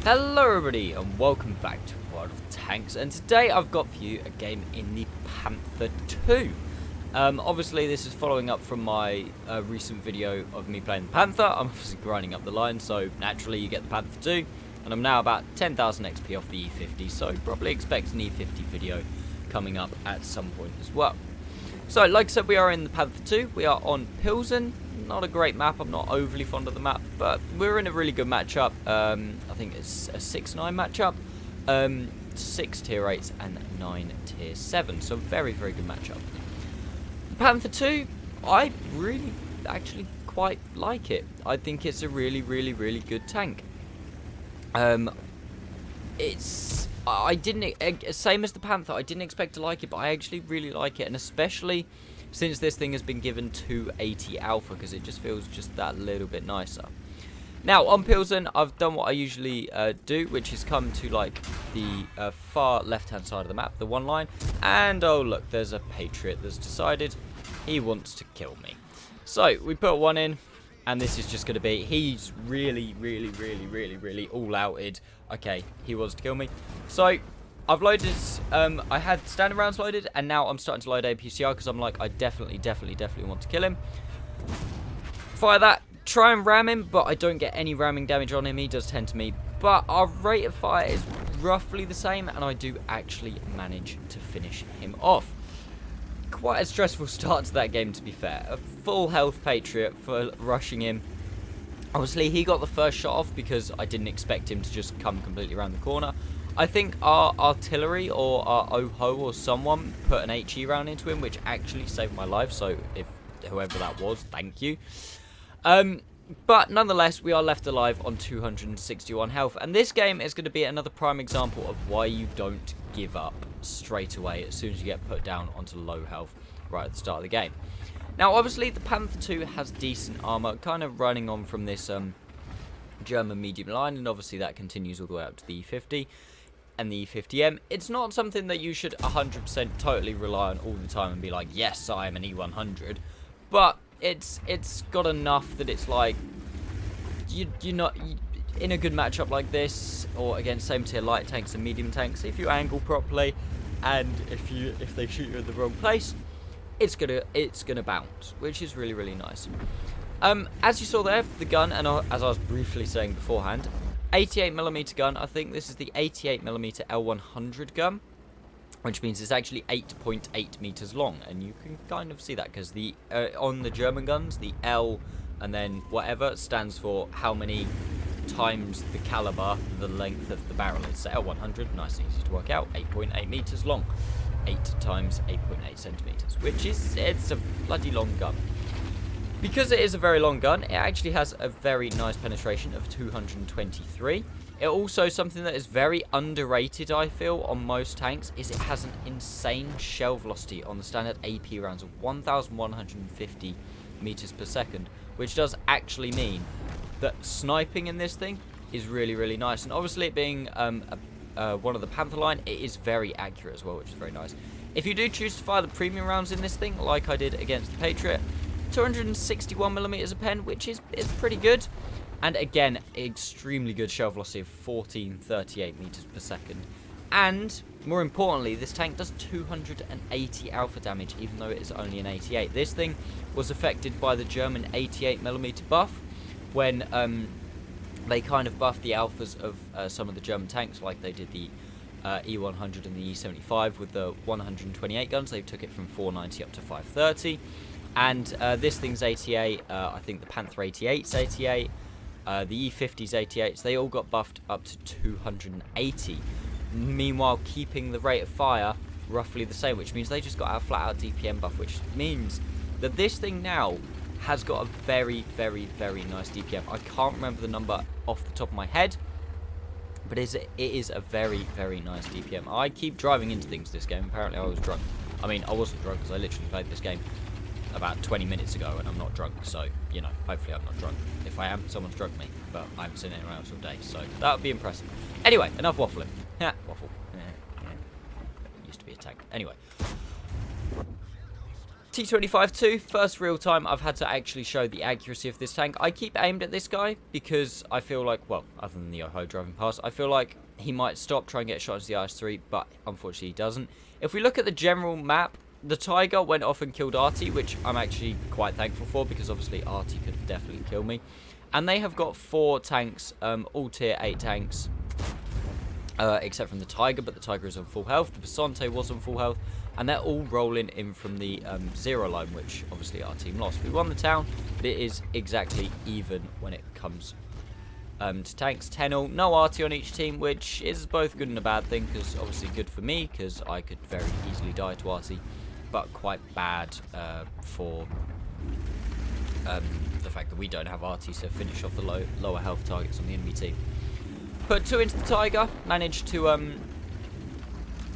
Hello everybody and welcome back to World of Tanks, and today I've got for you a game in the Panther II. Obviously this is following up from my recent video of me playing the Panther. I'm obviously grinding up the line, so naturally you get the Panther II, and I'm now about 10,000 XP off the E50, so probably expect an E50 video coming up at some point as well. So like I said, we are in the Panther II, we are on Pilsen. Not a great map, I'm not overly fond of the map, but we're in a really good matchup. I think it's a 6-9 matchup, 6 tier 8s and 9 tier 7, so very very good matchup. The Panther 2, I really actually quite like it. I think it's a really good tank. I didn't, same as the Panther, I didn't expect to like it, but I actually really like it, and especially since this thing has been given 280 alpha, because it just feels just that little bit nicer. Now, on Pilsen, I've done what I usually do, which is come to, like, the far left-hand side of the map, the one line, and, oh, look, there's a Patriot that's decided he wants to kill me. So, we put one in, and this is just going to be, he's really all-outed. Okay, he wants to kill me. So, I've loaded, I had standard rounds loaded, and now I'm starting to load APCR because I'm like, I definitely want to kill him. Fire that, try and ram him, but I don't get any ramming damage on him. He does tend to me, but our rate of fire is roughly the same, and I do actually manage to finish him off. Quite a stressful start to that game, to be fair. A full health Patriot for rushing him. Obviously, he got the first shot off because I didn't expect him to just come completely around the corner. I think our artillery or our OHO or someone put an HE round into him, which actually saved my life. So if whoever that was, thank you. But nonetheless, we are left alive on 261 health. And this game is going to be another prime example of why you don't give up straight away as soon as you get put down onto low health right at the start of the game. Now, obviously, the Panther II has decent armor, kind of running on from this German medium line, and obviously that continues all the way up to the E50 and the E50M. It's not something that you should 100% totally rely on all the time and be like, yes, I am an E100, but it's got enough that it's like, you're not in a good matchup like this, or against same tier light tanks and medium tanks, if you angle properly, and if they shoot you in the wrong place, it's gonna bounce, which is really nice. As you saw there, the gun, and as I was briefly saying beforehand, 88mm gun. I think this is the 88mm L100 gun, which means it's actually 8.8 meters long, and you can kind of see that because the on the German guns, the L and then whatever stands for how many times the caliber, the length of the barrel is. So L100, nice and easy to work out, 8.8 meters long, 8 times 8.8 centimeters, which is, it's a bloody long gun. Because it is a very long gun, it actually has a very nice penetration of 223. It also, something that is very underrated, I feel, on most tanks, is it has an insane shell velocity on the standard AP rounds of 1,150 meters per second, which does actually mean that sniping in this thing is really nice. And obviously it being one of the Panther line, it is very accurate as well, which is very nice. If you do choose to fire the premium rounds in this thing, like I did against the Patriot, 261mm a pen, which is pretty good, and again, extremely good shell velocity of 1438 meters per second. And more importantly, this tank does 280 alpha damage, even though it is only an 88. This thing was affected by the German 88mm buff when they kind of buffed the alphas of some of the German tanks, like they did the E100 and the E75 with the 128 guns. They took it from 490 up to 530. And this thing's 88, I think the Panther 88's 88, the E50's 88s, they all got buffed up to 280. Meanwhile, keeping the rate of fire roughly the same, which means they just got a flat-out DPM buff, which means that this thing now has got a very nice DPM. I can't remember the number off the top of my head, but it is a very nice DPM. I keep driving into things this game. Apparently I was drunk. I mean, I wasn't drunk because I literally played this game about 20 minutes ago and I'm not drunk, so, you know, hopefully I'm not drunk. If I am, someone's drugged me, but I haven't seen anyone else all day, so that would be impressive. Anyway, enough waffling. Waffle. Used to be a tank. Anyway. T25-2, first real time I've had to actually show the accuracy of this tank. I keep aimed at this guy because I feel like, well, other than the Oho driving past, I feel like he might stop, try and get a shot into the IS-3, but unfortunately he doesn't. If we look at the general map, the Tiger went off and killed Artie, which I'm actually quite thankful for, because obviously Artie could have definitely killed me. And they have got 4 tanks, all tier 8 tanks, except from the Tiger, but the Tiger is on full health. The Basante was on full health, and they're all rolling in from the 0 line, which obviously our team lost. We won the town, but it is exactly even when it comes to tanks. 10-0, no Artie on each team, which is both good and a bad thing, because obviously good for me, because I could very easily die to Artie, but quite bad for the fact that we don't have Artie to finish off the lower health targets on the enemy team. Put 2 into the Tiger, managed to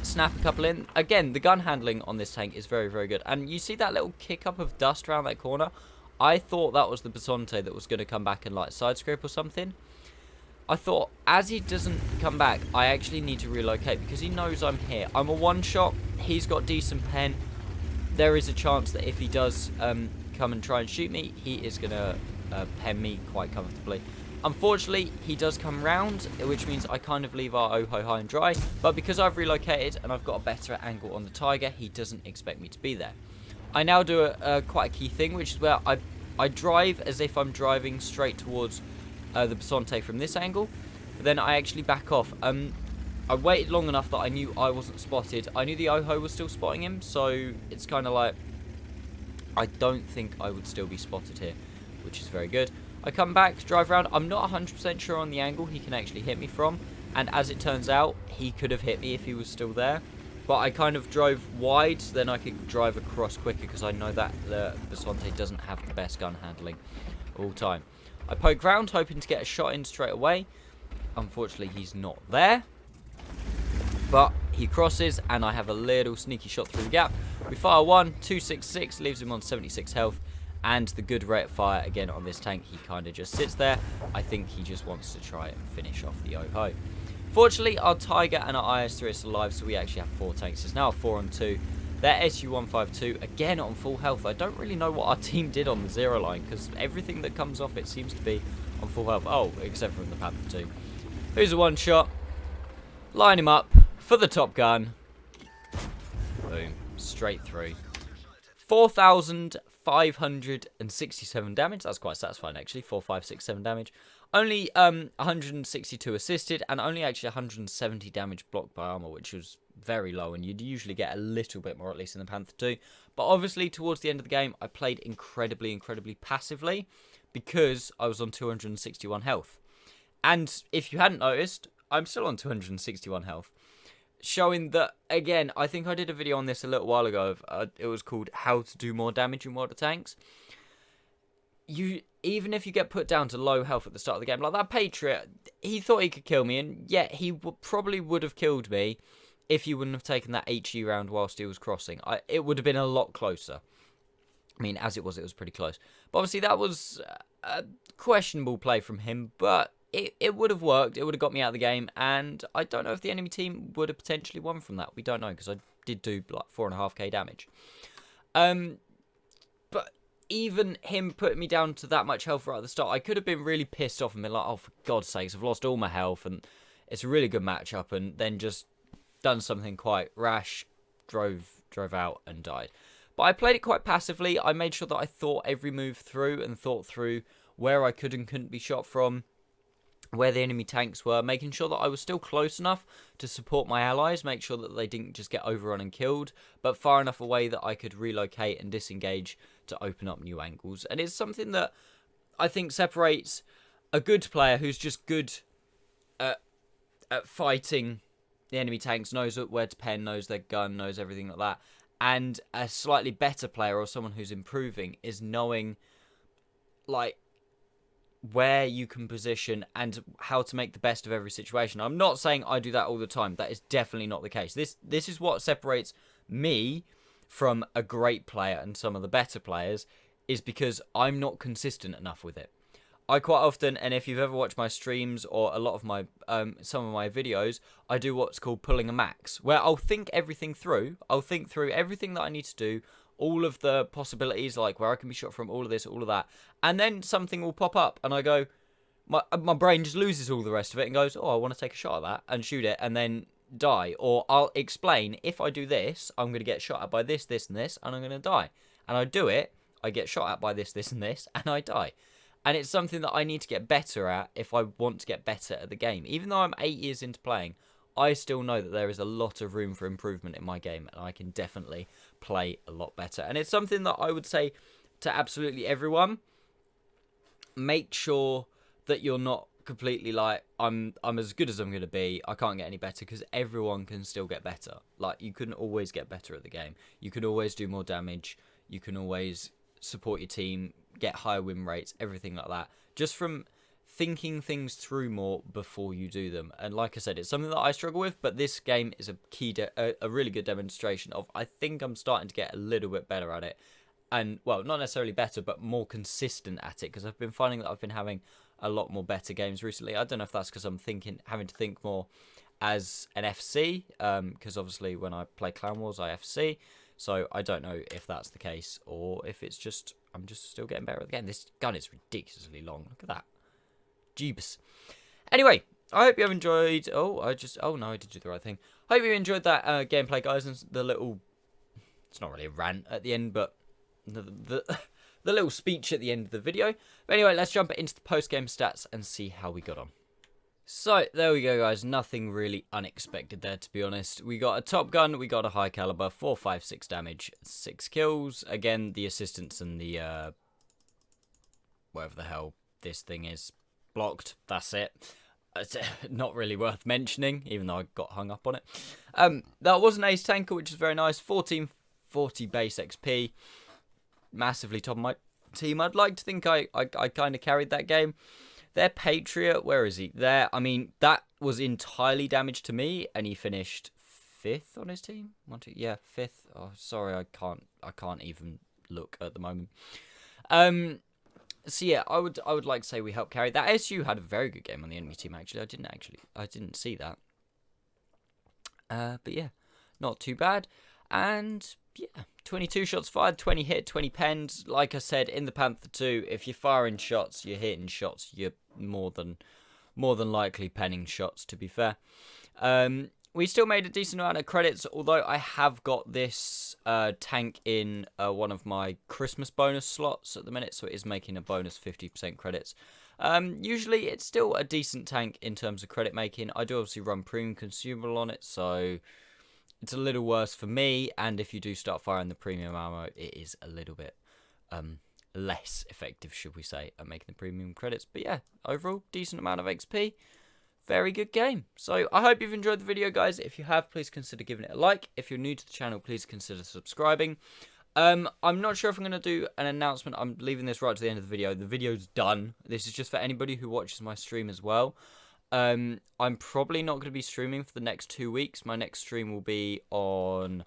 snap a couple in. Again, the gun handling on this tank is very, very good. And you see that little kick up of dust around that corner? I thought that was the Basante that was going to come back and like side scrape or something. I thought, as he doesn't come back, I actually need to relocate because he knows I'm here. I'm a one-shot. He's got decent pen. There is a chance that if he does come and try and shoot me, he is going to pen me quite comfortably. Unfortunately, he does come round, which means I kind of leave our Oho high and dry. But because I've relocated and I've got a better angle on the Tiger, he doesn't expect me to be there. I now do quite a key thing, which is where I drive as if I'm driving straight towards the Basante from this angle. But then I actually back off. I waited long enough that I knew I wasn't spotted. I knew the Oho was still spotting him, so it's kind of like I don't think I would still be spotted here, which is very good. I come back, drive around. I'm not 100% sure on the angle he can actually hit me from. And as it turns out, he could have hit me if he was still there. But I kind of drove wide, so then I could drive across quicker because I know that the Basante doesn't have the best gun handling all time. I poke round, hoping to get a shot in straight away. Unfortunately, he's not there. But he crosses, and I have a little sneaky shot through the gap. We fire 1, 266, leaves him on 76 health. And the good rate of fire again on this tank, he kind of just sits there. I think he just wants to try and finish off the Oho. Fortunately, our Tiger and our IS-3 are still alive, so we actually have 4 tanks. It's now a 4-on-2. Their SU-152, again on full health. I don't really know what our team did on the 0 line, because everything that comes off it seems to be on full health. Oh, except for the Panther II. Who's a one-shot? Line him up for the top gun. Boom. Straight through. 4,567 damage. That's quite satisfying, actually. 4,567 damage. Only 162 assisted, and only actually 170 damage blocked by armor, which was very low, and you'd usually get a little bit more, at least in the Panther II. But obviously, towards the end of the game, I played incredibly, incredibly passively because I was on 261 health. And if you hadn't noticed, I'm still on 261 health. Showing that, again, I think I did a video on this a little while ago. It was called How to Do More Damage in World of Tanks. Even if you get put down to low health at the start of the game, like that Patriot, he thought he could kill me, and yet he probably would have killed me if he wouldn't have taken that HE round whilst he was crossing. It would have been a lot closer. I mean, as it was pretty close. But obviously that was a questionable play from him, but it would have worked. It would have got me out of the game, and I don't know if the enemy team would have potentially won from that. We don't know, because I did do like 4.5k damage. But even him putting me down to that much health right at the start, I could have been really pissed off and been like, oh, for God's sakes, I've lost all my health, and it's a really good matchup, and then just done something quite rash, drove out and died. But I played it quite passively. I made sure that I thought every move through and thought through where I could and couldn't be shot from, where the enemy tanks were, making sure that I was still close enough to support my allies, make sure that they didn't just get overrun and killed, but far enough away that I could relocate and disengage to open up new angles. And it's something that I think separates a good player who's just good at fighting the enemy tanks, knows where to pen, knows their gun, knows everything like that, and a slightly better player or someone who's improving is knowing, like, where you can position and how to make the best of every situation. I'm not saying I do that all the time. That is definitely not the case. This is what separates me from a great player and some of the better players, is because I'm not consistent enough with it. I quite often, and if you've ever watched my streams or a lot of my some of my videos, I do what's called pulling a max, where I'll think everything through. I'll think through everything that I need to do all of the possibilities, like where I can be shot from, all of this, all of that. And then something will pop up and I go, my brain just loses all the rest of it and goes, oh, I want to take a shot at that and shoot it and then die. Or I'll explain, if I do this, I'm going to get shot at by this, this, and this, and I'm going to die. And I do it, I get shot at by this, this, and this, and I die. And it's something that I need to get better at if I want to get better at the game. Even though I'm 8 years into playing, I still know that there is a lot of room for improvement in my game, and I can definitely play a lot better. And it's something that I would say to absolutely everyone. Make sure that you're not completely like, I'm as good as I'm going to be, I can't get any better, because everyone can still get better. Like, you can always get better at the game. You can always do more damage. You can always support your team, get higher win rates, everything like that. Just from thinking things through more before you do them. And like I said, it's something that I struggle with, but this game is a really good demonstration of, I think I'm starting to get a little bit better at it. And, well, not necessarily better, but more consistent at it, because I've been finding that I've been having a lot more better games recently. I don't know if that's because I'm having to think more as an FC, because obviously when I play Clan Wars, I FC. So I don't know if that's the case, or if it's just, I'm just still getting better at the game. This gun is ridiculously long. Look at that. Jeebus. Anyway, I hope you have enjoyed. Oh, no, I did do the right thing. Hope you enjoyed that gameplay, guys, and the little, it's not really a rant at the end, but the little speech at the end of the video. But anyway, let's jump into the post-game stats and see how we got on. So, there we go, guys. Nothing really unexpected there, to be honest. We got a top gun, we got a high caliber, 4, 5, 6 damage, 6 kills. Again, the assistance and the, whatever the hell this thing is, blocked. That's it. It's not really worth mentioning, even though I got hung up on it. That was an ace tanker, which is very nice. 1440 base XP. Massively top of my team. I'd like to think I kind of carried that game. Their Patriot, where is he? There, I mean, that was entirely damaged to me, and he finished 5th on his team. 1, 2, yeah, 5th. Oh, sorry, I can't even look at the moment. So yeah, I would like to say we helped carry that. SU had a very good game on the enemy team. Actually, I didn't see that. But yeah, not too bad. And yeah, 22 shots fired, 20 hit, 20 penned. Like I said, in the Panther II, if you're firing shots, you're hitting shots, you're more than likely penning shots, to be fair. We still made a decent amount of credits, although I have got this tank in one of my Christmas bonus slots at the minute, so it is making a bonus 50% credits. Usually, it's still a decent tank in terms of credit making. I do obviously run premium consumable on it, so it's a little worse for me, and if you do start firing the premium ammo, it is a little bit less effective, should we say, at making the premium credits. But yeah, overall, decent amount of XP. Very good game. So I hope you've enjoyed the video, guys. If you have, please consider giving it a like. If you're new to the channel, please consider subscribing. I'm not sure if I'm going to do an announcement. I'm leaving this right to the end of the video. The video's done. This is just for anybody who watches my stream as well. I'm probably not going to be streaming for the next 2 weeks. My next stream will be on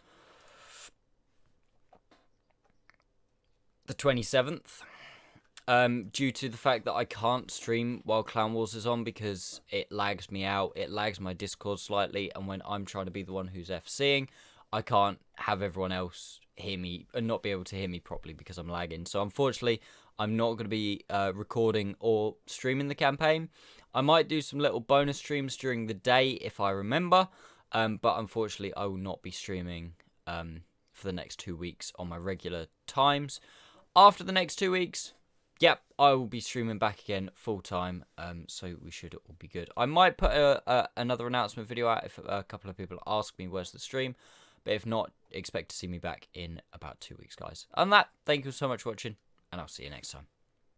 the 27th. Due to the fact that I can't stream while Clan Wars is on because it lags me out. It lags my Discord slightly, and when I'm trying to be the one who's FCing, I can't have everyone else hear me and not be able to hear me properly because I'm lagging. So unfortunately, I'm not going to be recording or streaming the campaign. I might do some little bonus streams during the day if I remember, but unfortunately, I will not be streaming for the next 2 weeks on my regular times. After the next 2 weeks, yep, I will be streaming back again full time, so we should all be good. I might put another announcement video out if a couple of people ask me where's the stream, but if not, expect to see me back in about 2 weeks, guys. And that, thank you so much for watching, and I'll see you next time.